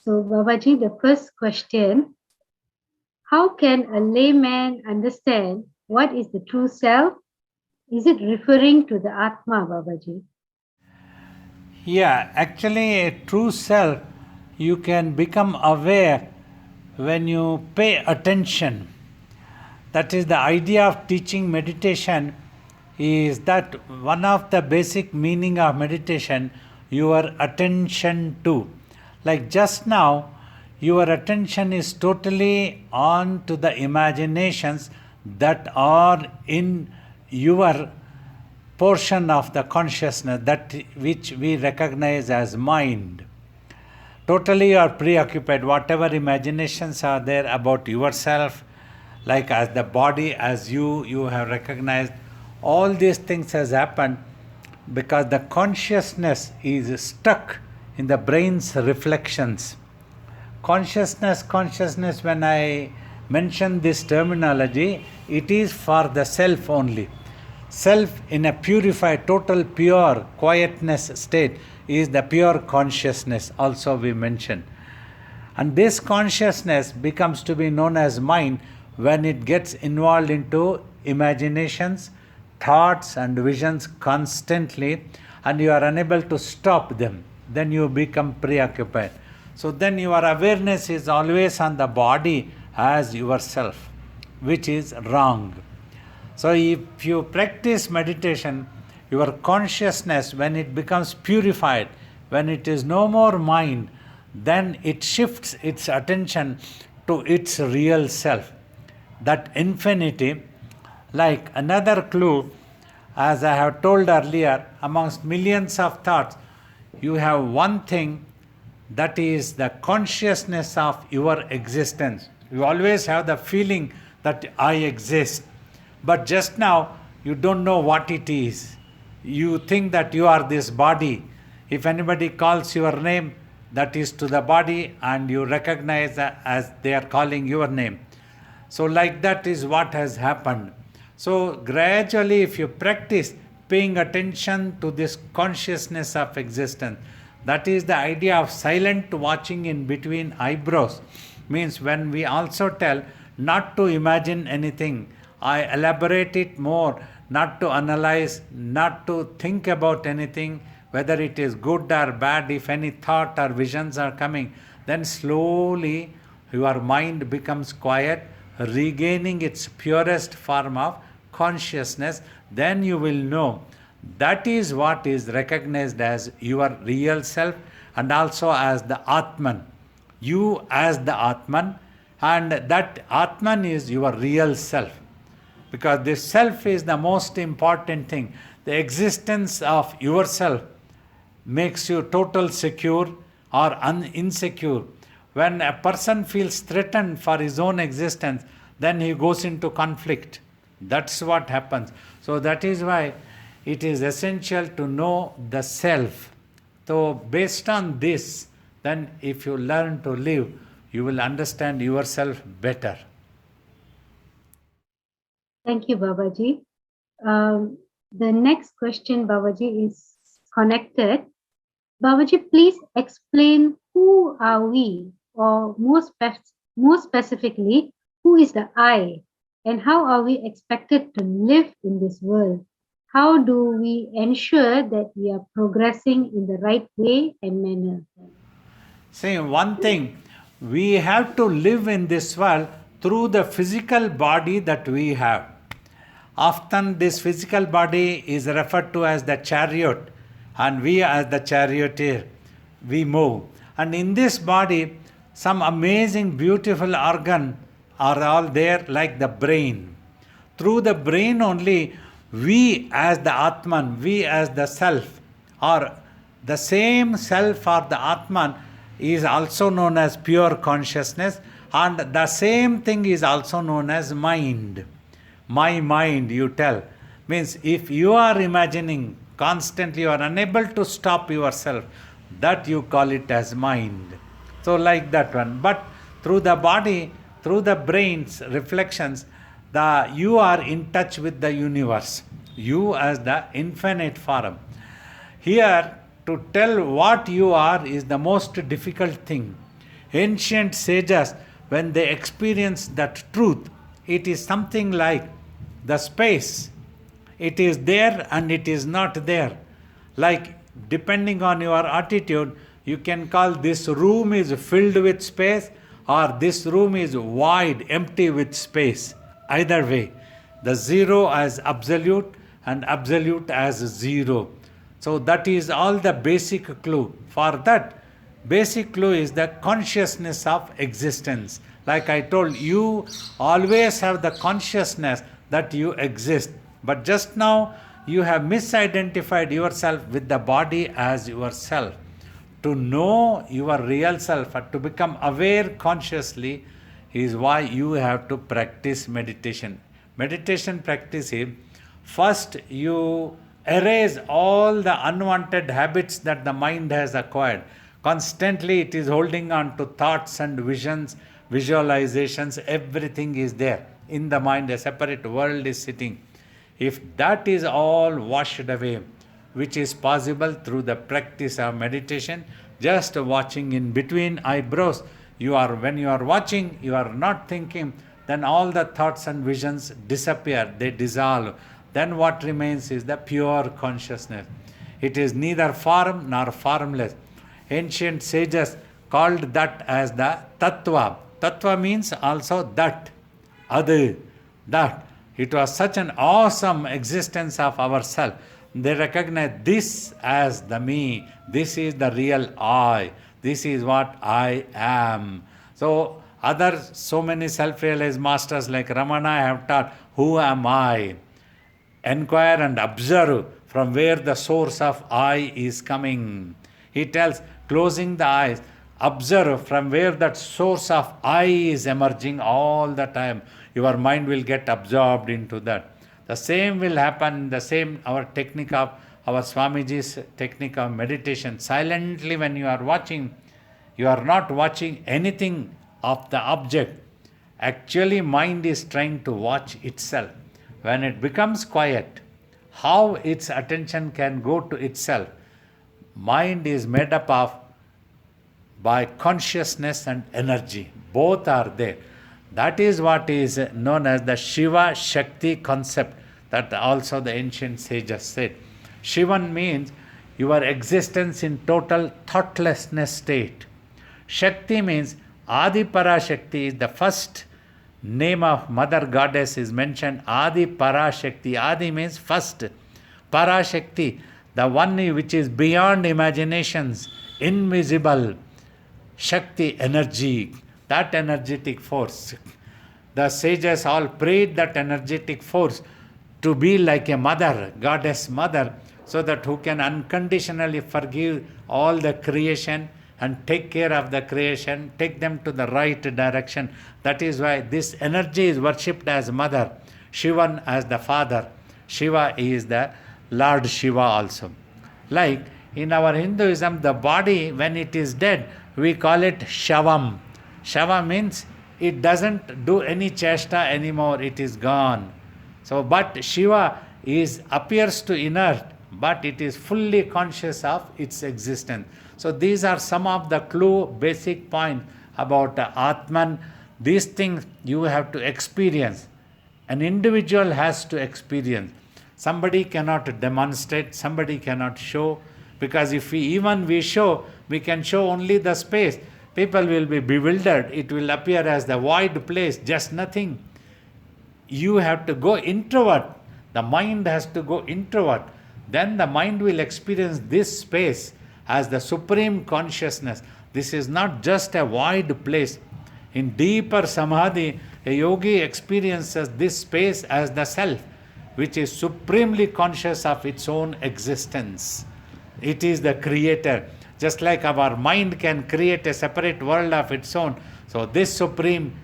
So, Babaji, the first question: how can a layman understand what is the true self? Is it referring to the Atma, Babaji? Yeah, actually, a true self you can become aware when you pay attention. That is the idea of teaching meditation, is that one of the basic meaning of meditation, your attention to. Like just now, your attention is totally on to the imaginations that are in your portion of the consciousness, that which we recognize as mind. Totally you are preoccupied. Whatever imaginations are there about yourself, like as the body, as you have recognized, all these things has happened because the consciousness is stuck in the brain's reflections. Consciousness, when I mention this terminology, it is for the self only. Self in a purified, total pure quietness state is the pure consciousness, also we mention. And this consciousness becomes to be known as mind when it gets involved into imaginations, thoughts, and visions constantly, and you are unable to stop them. Then you become preoccupied. So then your awareness is always on the body as yourself, which is wrong. So if you practice meditation, your consciousness, when it becomes purified, when it is no more mind, then it shifts its attention to its real self. That infinity, like another clue, as I have told earlier, amongst millions of thoughts, you have one thing, that is the consciousness of your existence. You always have the feeling that I exist, but just now you don't know what it is. You think that you are this body. If anybody calls your name, that is to the body, and you recognize that as they are calling your name. So, like that is what has happened. So, gradually, if you practice paying attention to this consciousness of existence, that is the idea of silent watching in between eyebrows. Means when we also tell not to imagine anything, I elaborate it more, not to analyze, not to think about anything, whether it is good or bad. If any thought or visions are coming, then slowly your mind becomes quiet, regaining its purest form of consciousness. Then you will know that is what is recognized as your real self, and also as the Atman. You as the Atman, and that Atman is your real self. Because this self is the most important thing. The existence of yourself makes you total secure or insecure. When a person feels threatened for his own existence, then he goes into conflict. That's what happens. So that is why it is essential to know the self. So based on this, then if you learn to live, you will understand yourself better. Thank you, Babaji. The next question, Babaji, is connected. Babaji, please explain who are we, or more specifically, who is the I, and how are we expected to live in this world? How do we ensure that we are progressing in the right way and manner? See, one thing, we have to live in this world through the physical body that we have. Often, this physical body is referred to as the chariot, and we, as the charioteer, we move. And in this body, some amazing, beautiful organ are all there, like the brain. Through the brain only, we as the Atman, we as the self, or the same self or the Atman is also known as pure consciousness, and the same thing is also known as mind. My mind, you tell. Means if you are imagining constantly, you are unable to stop yourself, that you call it as mind. So, like that one. But through the body, through the brain's reflections, you are in touch with the universe. You as the infinite form. Here, to tell what you are is the most difficult thing. Ancient sages, when they experience that truth, it is something like the space. It is there and it is not there. Like, depending on your attitude, you can call this room is filled with space, or this room is void, empty with space. Either way, the zero as absolute and absolute as zero. So that is all the basic clue. For that, basic clue is the consciousness of existence. Like I told you, always have the consciousness that you exist. But just now, you have misidentified yourself with the body as yourself. To know your real self, to become aware consciously, is why you have to practice meditation. Meditation practice is first you erase all the unwanted habits that the mind has acquired. Constantly it is holding on to thoughts and visions, visualizations, everything is there. In the mind, a separate world is sitting. If that is all washed away, which is possible through the practice of meditation, just watching in between eyebrows, when you are watching, you are not thinking, then all the thoughts and visions disappear, they dissolve. Then what remains is the pure consciousness. It is neither form nor formless. Ancient sages called that as the tattva. Tattva means also that, adu, that. It was such an awesome existence of ourself. They recognize this as the me. This is the real I. This is what I am. So so many self-realized masters like Ramana have taught, who am I? Enquire and observe from where the source of I is coming. He tells, closing the eyes, observe from where that source of I is emerging all the time. Your mind will get absorbed into that. The same will happen, our technique of, our Swamiji's technique of meditation. Silently when you are watching, you are not watching anything of the object. Actually, mind is trying to watch itself. When it becomes quiet, how its attention can go to itself? Mind is made up of by consciousness and energy. Both are there. That is what is known as the Shiva Shakti concept, that also the ancient sages said. Shivan means your existence in total thoughtlessness state. Shakti means Adi Parashakti is the first name of Mother Goddess is mentioned. Adi Parashakti. Adi means first. Parashakti, the one which is beyond imaginations, invisible. Shakti, energy, that energetic force. The sages all prayed that energetic force to be like a mother, goddess mother, so that who can unconditionally forgive all the creation and take care of the creation, take them to the right direction. That is why this energy is worshipped as mother, Shivan as the father. Shiva is the Lord Shiva also. Like in our Hinduism, the body, when it is dead, we call it Shavam. Shava means it doesn't do any chesta anymore, it is gone. So, but Shiva appears to inert, but it is fully conscious of its existence. So these are some of the basic points about Atman. These things you have to experience. An individual has to experience. Somebody cannot demonstrate, somebody cannot show, because if we show, we can show only the space. People will be bewildered. It will appear as the void place, just nothing. You have to go introvert. The mind has to go introvert. Then the mind will experience this space as the supreme consciousness. This is not just a void place. In deeper samadhi, a yogi experiences this space as the self, which is supremely conscious of its own existence. It is the creator. Just like our mind can create a separate world of its own, so this supreme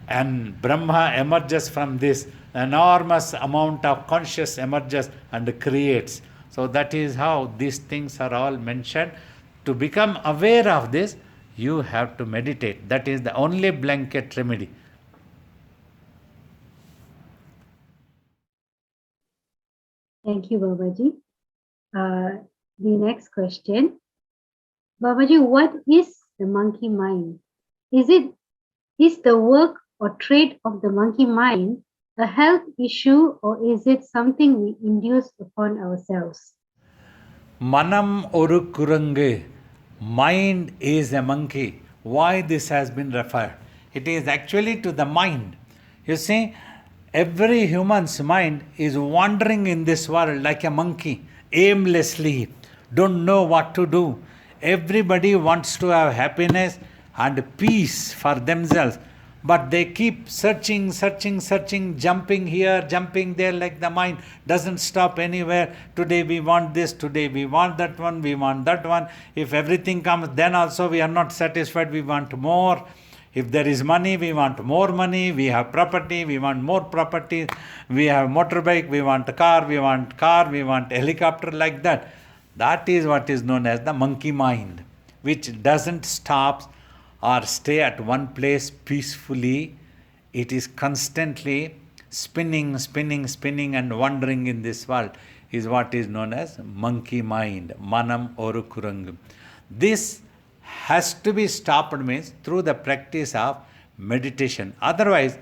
and Brahma emerges from this enormous amount of conscious emerges and creates. So that is how these things are all mentioned. To become aware of this, you have to meditate. That is the only blanket remedy. Thank you, Babaji. The next question. Babaji, what is the monkey mind? Is the work or trait of the monkey mind a health issue, or is it something we induce upon ourselves? Manam oru kurungu. Mind is a monkey. Why this has been referred? It is actually to the mind. You see, every human's mind is wandering in this world like a monkey, aimlessly, don't know what to do. Everybody wants to have happiness and peace for themselves, but they keep searching, searching, searching, jumping here, jumping there, like the mind doesn't stop anywhere. Today we want this, today we want that one, we want that one. If everything comes, then also we are not satisfied, we want more. If there is money, we want more money. We have property, we want more property. We have motorbike, we want a car, we want helicopter, like that. That is what is known as the monkey mind, which doesn't stop or stay at one place peacefully. It is constantly spinning, spinning, spinning and wandering in this world, is what is known as monkey mind, manam oru kurangu. This has to be stopped, means through the practice of meditation. Otherwise,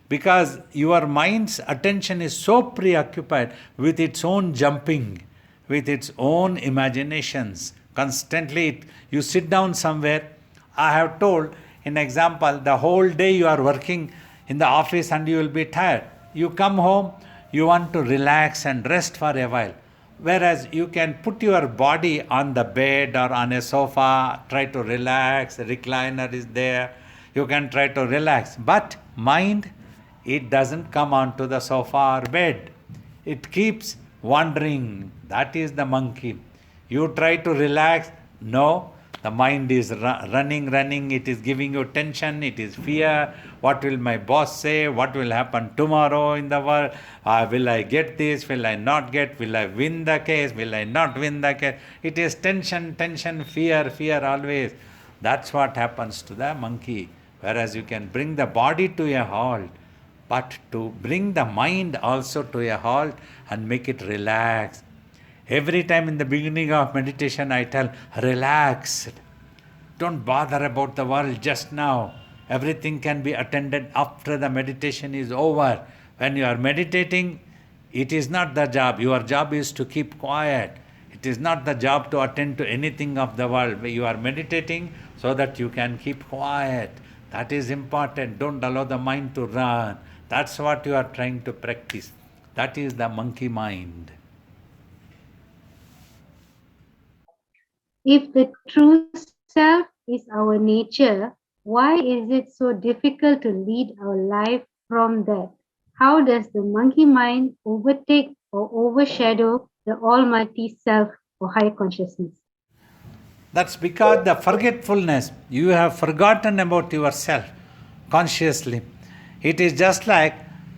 because your mind's attention is so preoccupied with its own jumping, with its own imaginations, constantly you sit down somewhere. I have told in example, the whole day you are working in the office and you will be tired. You come home, you want to relax and rest for a while. Whereas you can put your body on the bed or on a sofa, try to relax, a recliner is there, you can try to relax. But mind, it doesn't come onto the sofa or bed. It keeps wandering. That is the monkey. You try to relax, no, the mind is running, it is giving you tension, it is fear. What will my boss say? What will happen tomorrow in the world? Will I get this? Will I not get? Will I win the case? Will I not win the case? It is tension, fear always. That's what happens to the monkey. Whereas you can bring the body to a halt, but to bring the mind also to a halt and make it relax. Every time in the beginning of meditation, I tell, relax. Don't bother about the world just now. Everything can be attended after the meditation is over. When you are meditating, it is not the job. Your job is to keep quiet. It is not the job to attend to anything of the world. You are meditating so that you can keep quiet. That is important. Don't allow the mind to run. That's what you are trying to practice. That is the monkey mind. If the true self is our nature, why is it so difficult to lead our life from that? How does the monkey mind overtake or overshadow the almighty self or higher consciousness? That's because the forgetfulness, you have forgotten about yourself consciously. It is just like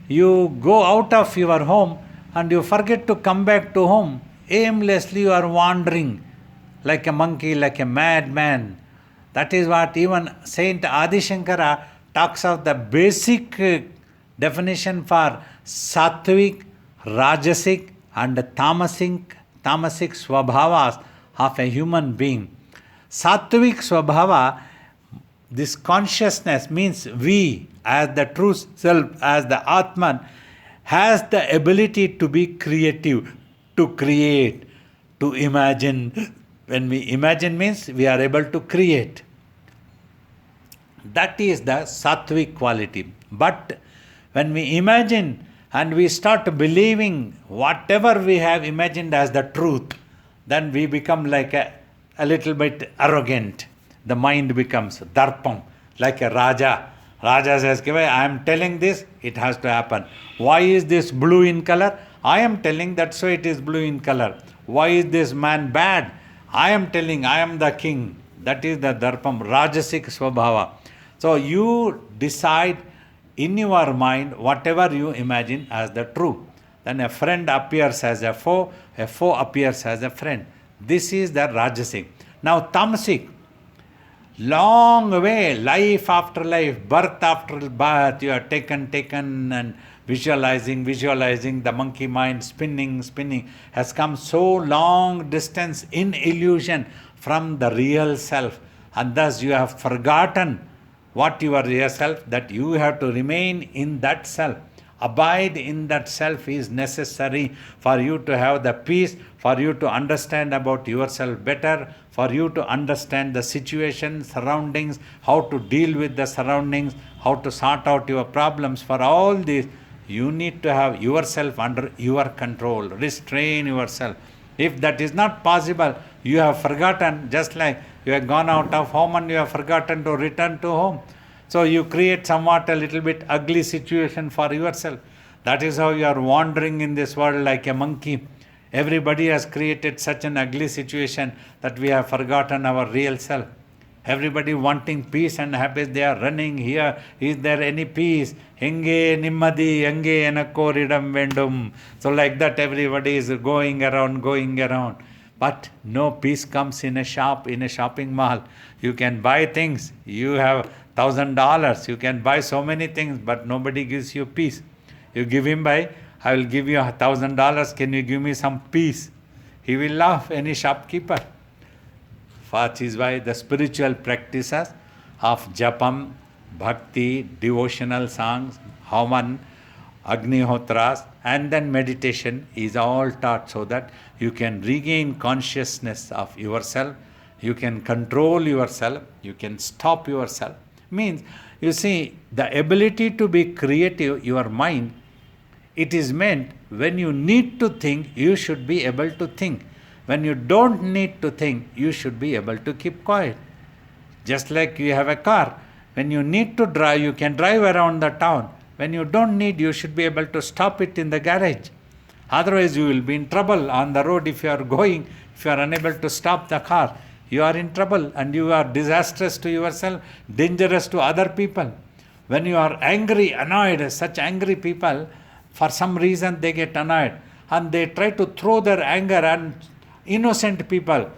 you go out of your home and you forget to come back to home. Aimlessly you are wandering like a monkey, like a madman. That is what even Saint Adi Shankara talks of the basic definition for sattvic, rajasic and tamasic swabhavas of a human being. Sattvic swabhava, this consciousness means we as the true self, as the Atman, has the ability to be creative, to create, to imagine. When we imagine means we are able to create. That is the sattvic quality. But when we imagine and we start believing whatever we have imagined as the truth, then we become like a little bit arrogant. The mind becomes darpam, like a Raja. Raja says, I am telling this, it has to happen. Why is this blue in color? I am telling that so it is blue in color. Why is this man bad? I am telling, I am the king. That is the darpam, rajasic swabhava. So you decide in your mind whatever you imagine as the truth. Then a friend appears as a foe appears as a friend. This is the rajasic. Now tamasic, long way, life after life, birth after birth, you are taken and visualizing, the monkey mind spinning, has come so long distance in illusion from the real self, and thus you have forgotten what you are yourself, that you have to remain in that self. Abide in that self is necessary for you to have the peace, for you to understand about yourself better, for you to understand the situation, surroundings, how to deal with the surroundings, how to sort out your problems. For all this, you need to have yourself under your control, restrain yourself. If that is not possible, you have forgotten, just like you have gone out of home and you have forgotten to return to home. So you create somewhat a little bit ugly situation for yourself. That is how you are wandering in this world like a monkey. Everybody has created such an ugly situation that we have forgotten our real self. Everybody wanting peace and happiness, they are running here. Is there any peace? Henge nimmadi, henge enakkoridam vendum. So like that everybody is going around. But no peace comes in a shop, in a shopping mall. You can buy things. You have $1,000. You can buy so many things, but nobody gives you peace. You give him I will give you $1,000. Can you give me some peace? He will laugh, any shopkeeper. That is why the spiritual practices of japam, bhakti, devotional songs, havan, agnihotras, and then meditation is all taught so that you can regain consciousness of yourself, you can control yourself, you can stop yourself. Means, you see, the ability to be creative, your mind, it is meant when you need to think, you should be able to think. When you don't need to think, you should be able to keep quiet. Just like you have a car. When you need to drive, you can drive around the town. When you don't need, you should be able to stop it in the garage. Otherwise, you will be in trouble on the road if you are going, if you are unable to stop the car. You are in trouble and you are disastrous to yourself, dangerous to other people. When you are angry, annoyed, such angry people, for some reason they get annoyed and they try to throw their anger on innocent people.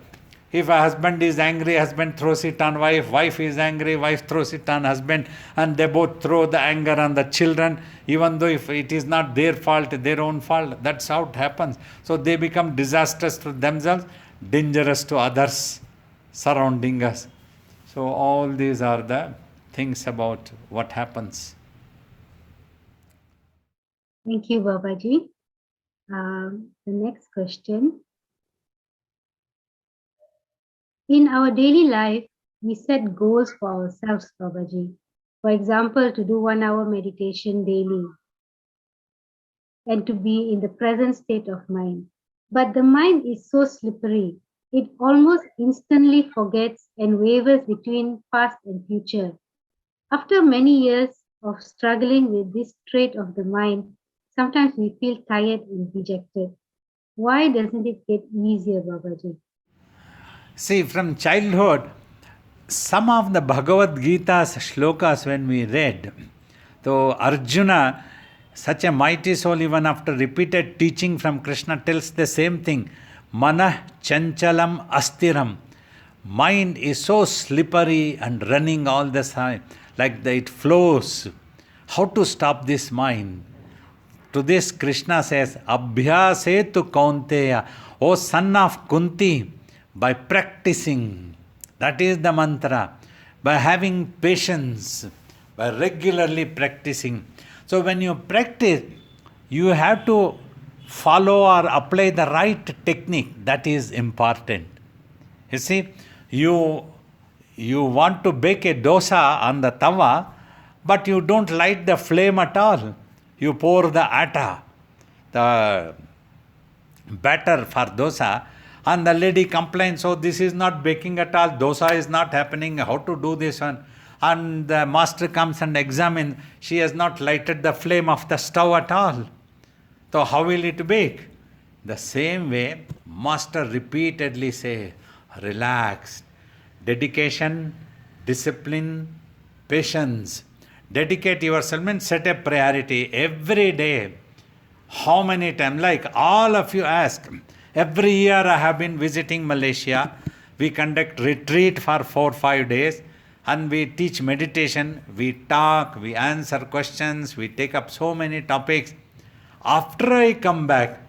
If a husband is angry, husband throws it on wife, wife is angry, wife throws it on husband, and they both throw the anger on the children, even though if it is not their fault, their own fault. That's how it happens. So they become disastrous to themselves, dangerous to others surrounding us. So all these are the things about what happens. Thank you, Babaji. The next question. In our daily life, we set goals for ourselves, Babaji. For example, to do 1 hour meditation daily and to be in the present state of mind. But the mind is so slippery. It almost instantly forgets and wavers between past and future. After many years of struggling with this trait of the mind, sometimes we feel tired and dejected. Why doesn't it get easier, Babaji? See, from childhood, some of the Bhagavad Gita's shlokas when we read, so Arjuna, such a mighty soul, even after repeated teaching from Krishna, tells the same thing. Manah chanchalam astiram. Mind is so slippery and running all the time, like it flows. How to stop this mind? To this, Krishna says, Abhyasetu Kaunteya, O son of Kunti, by practicing, that is the mantra, by having patience, by regularly practicing. So when you practice, you have to follow or apply the right technique. That is important. You see, you want to bake a dosa on the tawa, but you don't light the flame at all. You pour the atta, the batter for dosa, and the lady complains, oh, this is not baking at all, dosa is not happening, how to do this one? And the master comes and examines, she has not lighted the flame of the stove at all. So how will it bake? The same way, master repeatedly say, relax, dedication, discipline, patience. Dedicate yourself means set a priority every day. How many times? Like all of you ask, every year I have been visiting Malaysia. We conduct retreat for 4-5 days and we teach meditation, we talk, we answer questions, we take up so many topics. After I come back,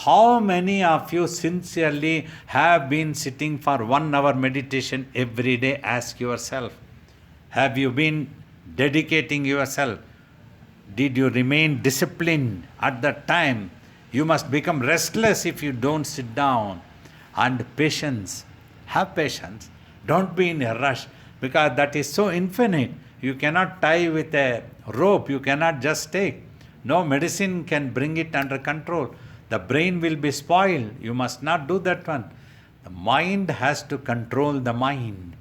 How many of you sincerely have been sitting for 1 hour meditation every day? Ask yourself. Have you been dedicating yourself? Did you remain disciplined at that time? You must become restless if you don't sit down. And patience. Have patience. Don't be in a rush because that is so infinite. You cannot tie with a rope. You cannot just take. No medicine can bring it under control. The brain will be spoiled. You must not do that one. The mind has to control the mind.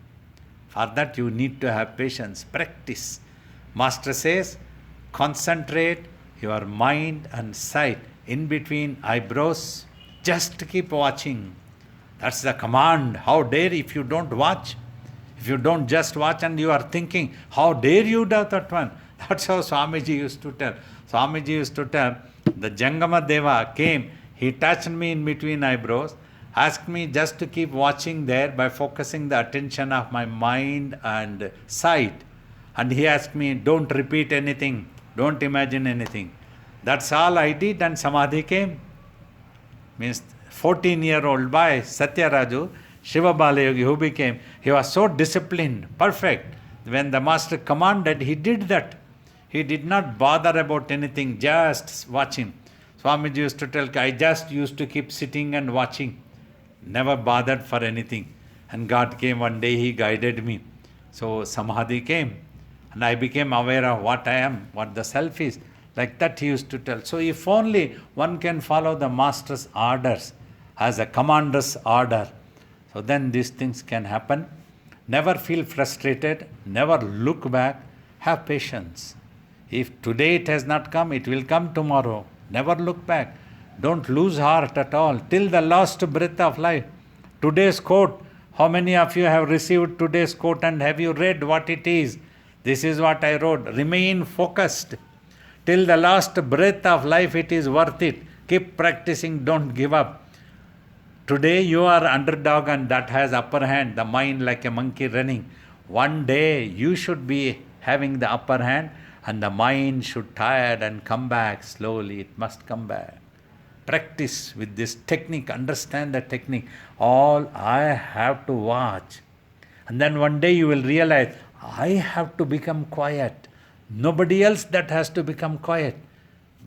For that, you need to have patience. Practice. Master says, concentrate your mind and sight in between eyebrows. Just keep watching. That's the command. How dare if you don't watch? If you don't just watch and you are thinking, how dare you do that one? That's how Swamiji used to tell. Swamiji used to tell, the Jangama Deva came, he touched me in between eyebrows, asked me just to keep watching there by focusing the attention of my mind and sight. And he asked me, don't repeat anything, don't imagine anything. That's all I did and Samadhi came. Means 14-year-old boy, Satyaraju, Shiva Balayogi, who became, he was so disciplined, perfect. When the master commanded, he did that. He did not bother about anything, just watching. Swamiji used to tell, I just used to keep sitting and watching, never bothered for anything. And God came one day, he guided me. So Samadhi came, and I became aware of what I am, what the self is. Like that he used to tell. So if only one can follow the master's orders as a commander's order, so then these things can happen. Never feel frustrated, never look back, have patience. If today it has not come, it will come tomorrow. Never look back. Don't lose heart at all till the last breath of life. Today's quote, how many of you have received today's quote and have you read what it is? This is what I wrote. Remain focused. Till the last breath of life, it is worth it. Keep practicing, don't give up. Today you are underdog and that has upper hand, the mind like a monkey running. One day you should be having the upper hand and the mind should tired and come back slowly. It must come back. Practice with this technique, understand the technique. All I have to watch. And then one day you will realize, I have to become quiet. Nobody else that has to become quiet.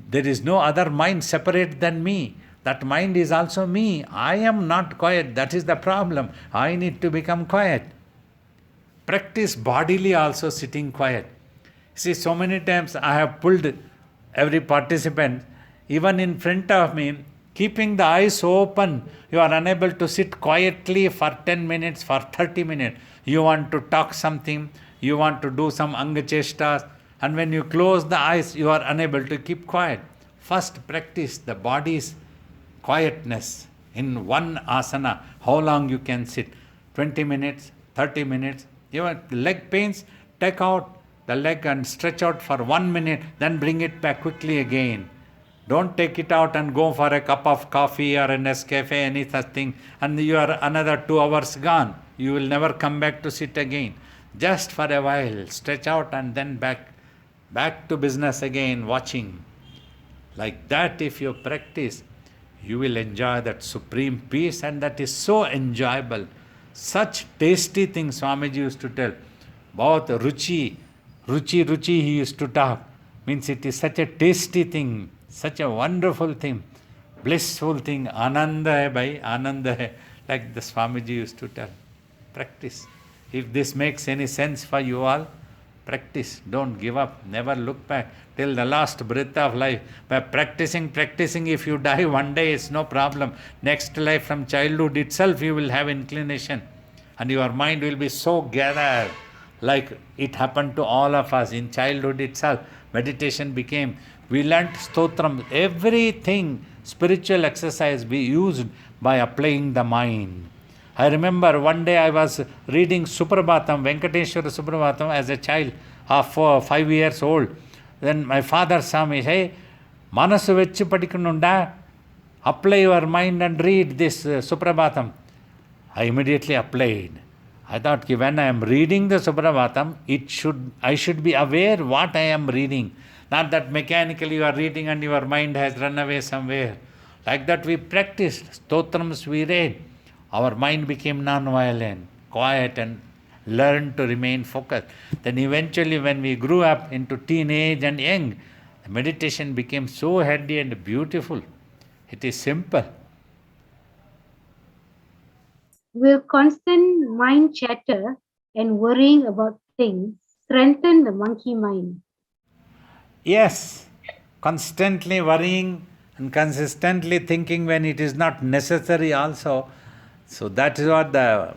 There is no other mind separate than me. That mind is also me. I am not quiet. That is the problem. I need to become quiet. Practice bodily also sitting quiet. See, so many times I have pulled every participant, even in front of me, keeping the eyes open. You are unable to sit quietly for 10 minutes, for 30 minutes. You want to talk something, you want to do some anga cheshtas, and when you close the eyes, you are unable to keep quiet. First practice the body's quietness in one asana. How long you can sit? 20 minutes, 30 minutes. Your leg pains, take out the leg and stretch out for 1 minute, then bring it back quickly again. Don't take it out and go for a cup of coffee or a Nescafe, any such thing, and you are another 2 hours gone. You will never come back to sit again. Just for a while, stretch out and then back to business again, watching. Like that, if you practice, you will enjoy that supreme peace, and that is so enjoyable. Such tasty things Swamiji used to tell. Bahut ruchi he used to talk. Means it is such a tasty thing, such a wonderful thing, blissful thing. Ananda hai bhai, ananda hai. Like the Swamiji used to tell. Practice. If this makes any sense for you all, practice. Don't give up. Never look back till the last breath of life. By practicing, if you die one day, it's no problem. Next life, from childhood itself, you will have inclination. And your mind will be so gathered, like it happened to all of us in childhood itself. Meditation became, we learnt stotram, everything, spiritual exercise we used by applying the mind. I remember one day I was reading Suprabhatam, Venkateshwara Suprabhatam as a child of 5 years old. Then my father saw me, hey, Manasu vechi padikanunda, apply your mind and read this Suprabhatam. I immediately applied. I thought when I am reading the Suprabhatam, I should be aware what I am reading. Not that mechanically you are reading and your mind has run away somewhere. Like that we practiced, stotrams we read. Our mind became non-violent, quiet, and learned to remain focused. Then eventually when we grew up into teenage and young, the meditation became so heady and beautiful. It is simple. Will constant mind chatter and worrying about things strengthen the monkey mind? Yes, constantly worrying and consistently thinking when it is not necessary also. So that is what the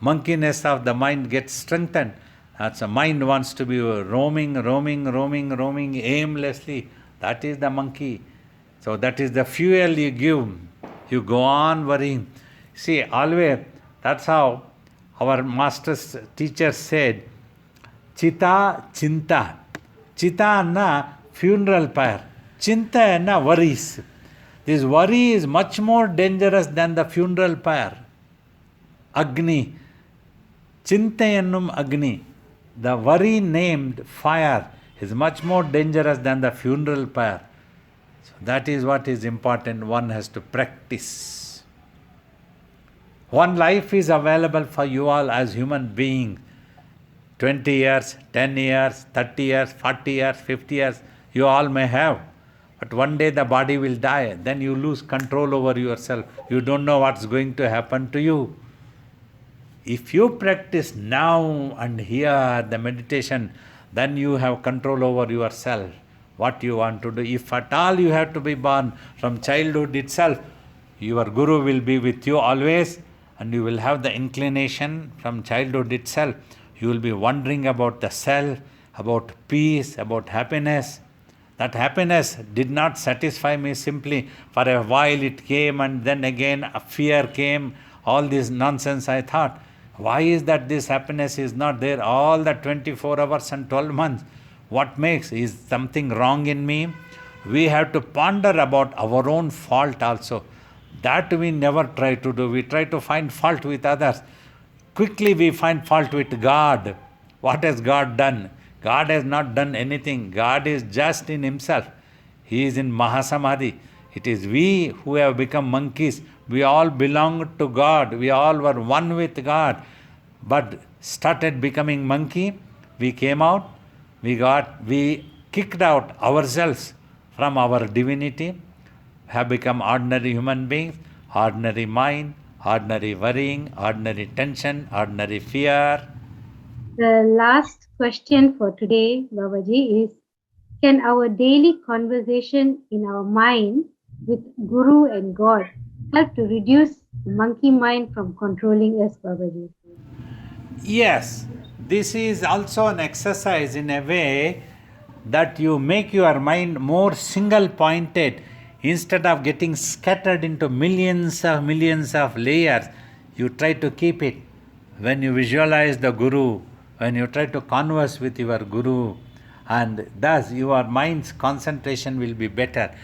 monkeyness of the mind gets strengthened. That's the mind wants to be roaming aimlessly. That is the monkey. So that is the fuel you give. You go on worrying. See, always that's how our masters, teachers said, Chita Chinta. Chita anna funeral pyre. Chinta anna worries. This worry is much more dangerous than the funeral pyre. Agni. Chintayannum Agni. The worry named fire is much more dangerous than the funeral pyre. So that is what is important. One has to practice. One life is available for you all as human beings. 20 years, 10 years, 30 years, 40 years, 50 years, you all may have. But one day the body will die. Then you lose control over yourself. You don't know what's going to happen to you. If you practice now and here the meditation, then you have control over yourself, what you want to do. If at all you have to be born from childhood itself, your Guru will be with you always, and you will have the inclination from childhood itself. You will be wondering about the self, about peace, about happiness. That happiness did not satisfy me simply. For a while it came, and then again a fear came. All this nonsense I thought. Why is that this happiness is not there all the 24 hours and 12 months? What makes? Is something wrong in me? We have to ponder about our own fault also. That we never try to do. We try to find fault with others. Quickly we find fault with God. What has God done? God has not done anything. God is just in Himself. He is in Mahasamadhi. It is we who have become monkeys. We all belonged to God. We all were one with God. But started becoming monkey. We came out. We kicked out ourselves from our divinity. Have become ordinary human beings, ordinary mind, ordinary worrying, ordinary tension, ordinary fear. The last question for today, Babaji, is can our daily conversation in our mind with Guru and God help to reduce the monkey mind from controlling us, Babaji? Yes, this is also an exercise in a way that you make your mind more single pointed. Instead of getting scattered into millions of layers, you try to keep it. When you visualize the Guru, when you try to converse with your Guru, and thus your mind's concentration will be better.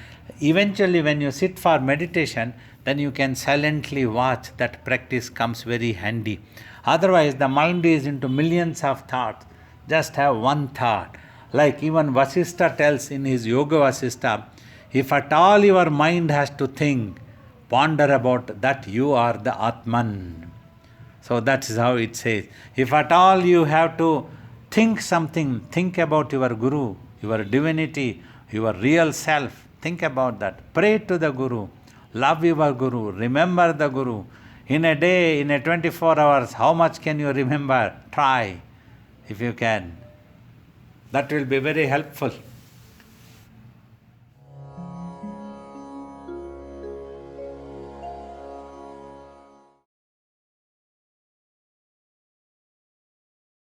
Eventually, when you sit for meditation, then you can silently watch. That practice comes very handy. Otherwise, the mind is into millions of thoughts. Just have one thought. Like even Vasistha tells in his Yoga Vasistha, if at all your mind has to think, ponder about that you are the Atman. So that is how it says. If at all you have to think something, think about your Guru, your divinity, your real self. Think about that. Pray to the Guru. Love your Guru. Remember the Guru. In a day, in a 24 hours, how much can you remember? Try, if you can. That will be very helpful.